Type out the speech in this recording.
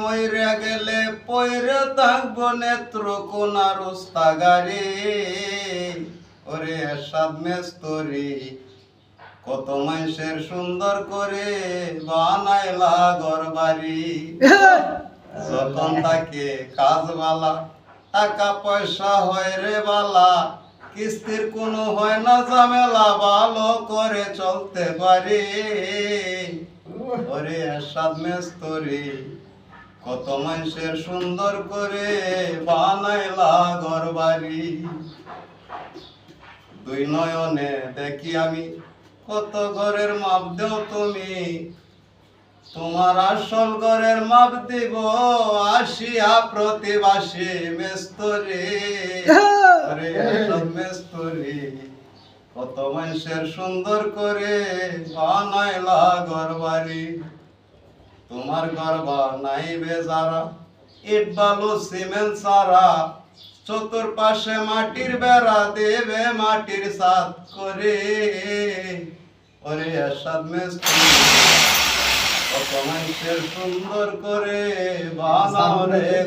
মইরা গেলে পইরে থাকবো নেত্রকোনা রোস্তাগারে। ওরে এরশাদ মেস্তরি কত মানুষের সুন্দর করে বানাইলা ঘরবাড়ি। যখন তাকে কাজ বালা টাকা পয়সা হয় রে বালা, কিস্তির কোনো হয় না ঝামেলা, ভালো করে চলতে পারে। ওরে এরশাদ মেস্তরি কত মানুষের সুন্দর করে বানাইলা ঘরবাড়ি। দুই নয়নে দেখি আমি কত ঘরের মাপ দেও তুমি, তোমার আসল ঘরের মাপ দিব আসিয়া প্রতিবাসী মেস্তরি। আরে এরশাদ মেস্তরি কত মানুষের সুন্দর করে বানাইলা ঘরবাড়ি। তোমার ঘর বানাইবে যারা ইট বালু সিমেন্ট সারা, চতুর্পাশে মাটির বেড়া দেবে মাটির ছাদ করে। ওরে এরশাদ মেস্তরি কত মানুষের সুন্দর করে বানাও রে